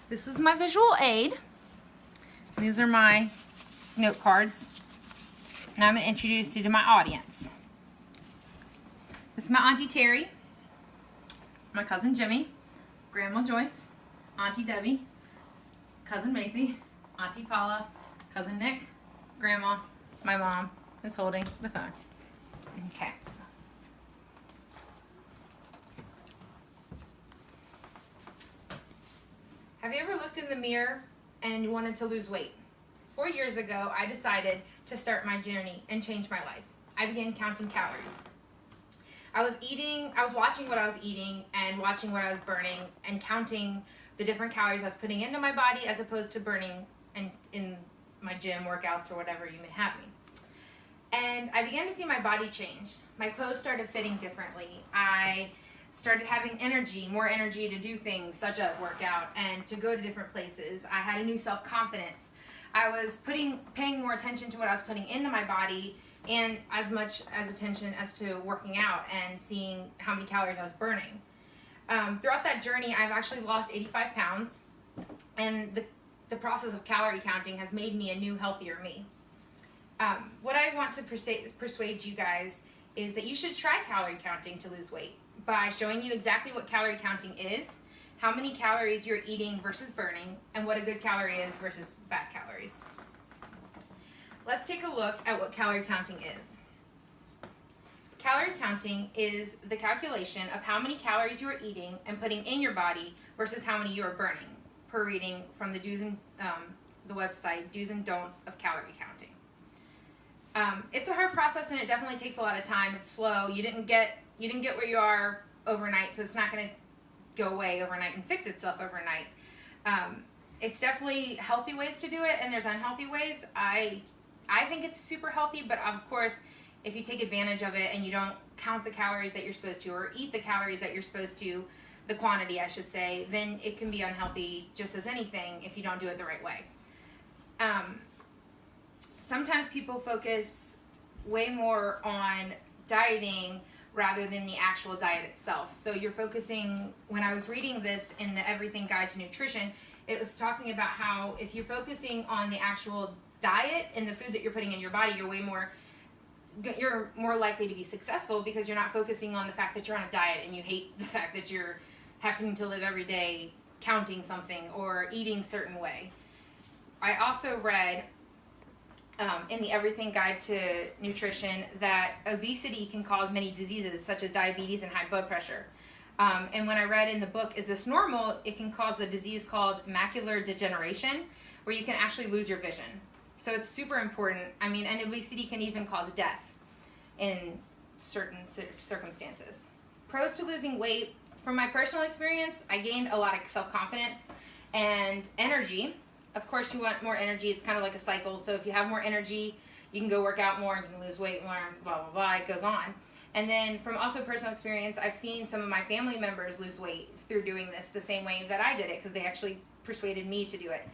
This is my visual aid. These are my note cards. Now I'm going to introduce you to my audience. This is my Auntie Terry, my cousin Jimmy, Grandma Joyce, Auntie Debbie, cousin Macy, Auntie Paula, cousin Nick, Grandma, my mom is holding the phone. Okay. Have you ever looked in the mirror and you wanted to lose weight? 4 years ago, I decided to start my journey and change my life. I began counting calories. I was watching what I was eating and watching what I was burning and counting the different calories I was putting into my body as opposed to burning in my gym workouts or whatever you may have me. And I began to see my body change. My clothes started fitting differently. I started having more energy to do things such as work out and to go to different places. I had a new self-confidence. I was paying more attention to what I was putting into my body and as much as attention as to working out and seeing how many calories I was burning. Throughout that journey, I've actually lost 85 pounds, and the process of calorie counting has made me a new, healthier me. What I want to persuade you guys is that you should try calorie counting to lose weight by showing you exactly what calorie counting is, how many calories you're eating versus burning, and what a good calorie is versus bad calories. Let's take a look at what calorie counting is. Calorie counting is the calculation of how many calories you are eating and putting in your body versus how many you are burning, per reading from the website Do's and Don'ts of Calorie Counting. It's a hard process and it definitely takes a lot of time. It's slow. You didn't get where you are overnight, so it's not going to go away overnight and fix itself overnight. It's definitely healthy ways to do it, and there's unhealthy ways. I think it's super healthy, but of course, if you take advantage of it and you don't count the calories that you're supposed to or eat the calories that you're supposed to, the quantity I should say, then it can be unhealthy just as anything if you don't do it the right way. Sometimes people focus way more on dieting rather than the actual diet itself. So you're focusing, when I was reading this in the Everything Guide to Nutrition, it was talking about how if you're focusing on the actual diet and the food that you're putting in your body, you're more likely to be successful because you're not focusing on the fact that you're on a diet and you hate the fact that you're having to live every day counting something or eating a certain way. I also read in the Everything Guide to Nutrition that obesity can cause many diseases such as diabetes and high blood pressure. And when I read in the book, Is This Normal?, it can cause the disease called macular degeneration, where you can actually lose your vision. So it's super important. I mean, and obesity can even cause death in certain circumstances. Pros to losing weight. From my personal experience, I gained a lot of self-confidence and energy. Of course, you want more energy. It's kind of like a cycle. So if you have more energy, you can go work out more, you can lose weight more, blah, blah, blah. It goes on. And then from also personal experience, I've seen some of my family members lose weight through doing this the same way that I did it because they actually persuaded me to do it.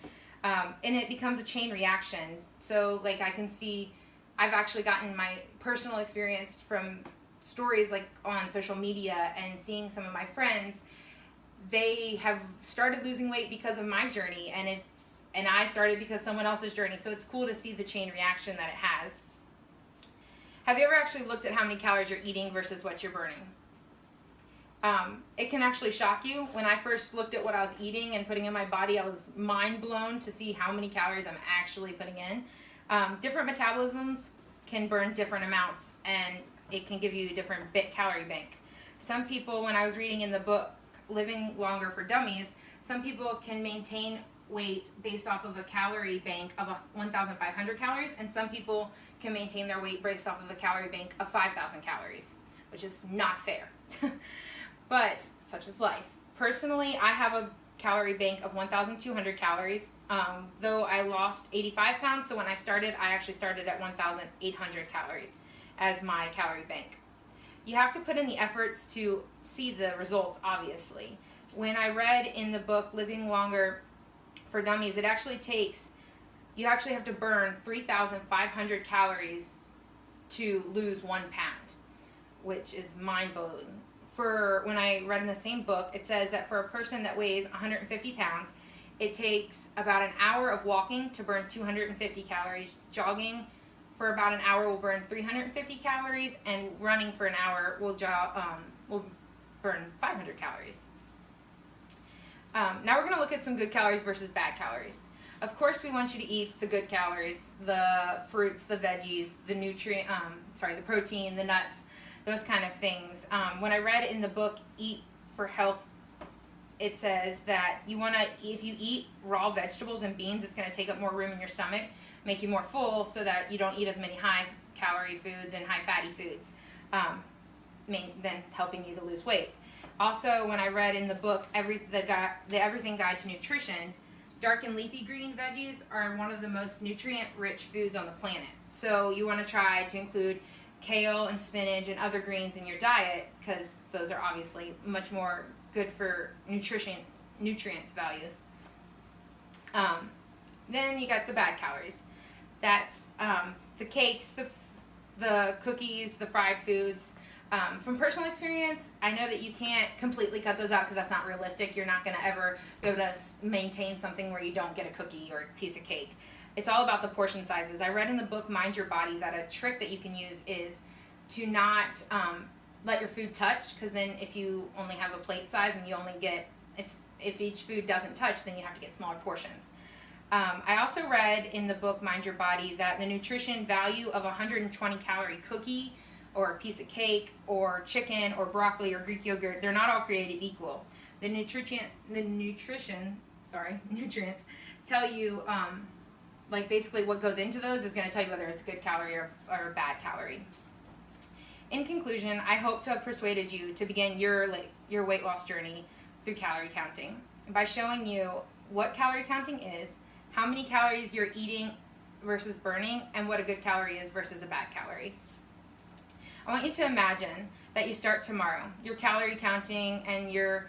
And it becomes a chain reaction. So like I can see, I've actually gotten my personal experience from stories like on social media and seeing some of my friends. They have started losing weight because of my journey, and I started because someone else's journey. So it's cool to see the chain reaction that it has. Have you ever actually looked at how many calories you're eating versus what you're burning? It can actually shock you. When I first looked at what I was eating and putting in my body, I was mind blown to see how many calories I'm actually putting in. Different metabolisms can burn different amounts, and it can give you a different calorie bank. Some people, when I was reading in the book Living Longer for Dummies, some people can maintain weight based off of a calorie bank of 1,500 calories, and some people can maintain their weight based off of a calorie bank of 5,000 calories, which is not fair. But such is life. Personally, I have a calorie bank of 1,200 calories, though I lost 85 pounds, so when I started, I actually started at 1,800 calories as my calorie bank. You have to put in the efforts to see the results, obviously. When I read in the book Living Longer for Dummies, you actually have to burn 3,500 calories to lose 1 pound, which is mind-blowing. When I read in the same book, it says that for a person that weighs 150 pounds, It takes about an hour of walking to burn 250 calories. Jogging for about an hour will burn 350 calories, and running for an hour will burn 500 calories. Now we're going to look at some good calories versus bad calories. Of course, we want you to eat the good calories, the fruits, the veggies, the protein, the nuts, those kind of things. When I read in the book Eat for Health, it says that if you eat raw vegetables and beans, it's going to take up more room in your stomach, make you more full, so that you don't eat as many high-calorie foods and high-fatty foods, then helping you to lose weight. Also, when I read in the book the Everything Guide to Nutrition, dark and leafy green veggies are one of the most nutrient-rich foods on the planet. So you want to try to include kale and spinach and other greens in your diet, because those are obviously much more good for nutrients values. Then you got the bad calories. That's the cakes, the cookies, the fried foods. From personal experience, I know that you can't completely cut those out because that's not realistic. You're not going to ever be able to maintain something where you don't get a cookie or a piece of cake. It's all about the portion sizes. I read in the book Mind Your Body that a trick that you can use is to not let your food touch, because then if you only have a plate size and you only get, if each food doesn't touch, then you have to get smaller portions. I also read in the book Mind Your Body that the nutrition value of a 120 calorie cookie or a piece of cake or chicken or broccoli or Greek yogurt, they're not all created equal. The nutrients tell you, basically what goes into those is going to tell you whether it's a good calorie or a bad calorie. In conclusion, I hope to have persuaded you to begin your weight loss journey through calorie counting by showing you what calorie counting is, how many calories you're eating versus burning, and what a good calorie is versus a bad calorie. I want you to imagine that you start tomorrow. You're calorie counting and you're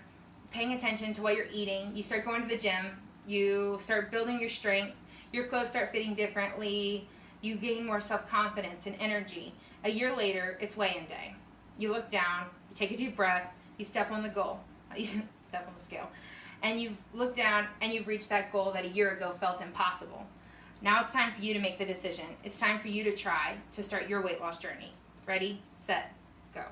paying attention to what you're eating. You start going to the gym. You start building your strength. Your clothes start fitting differently. You gain more self-confidence and energy. A year later, it's weigh-in day. You look down, you take a deep breath, you step on the goal. You step on the scale. And you've looked down and you've reached that goal that a year ago felt impossible. Now it's time for you to make the decision. It's time for you to try to start your weight loss journey. Ready, set, go.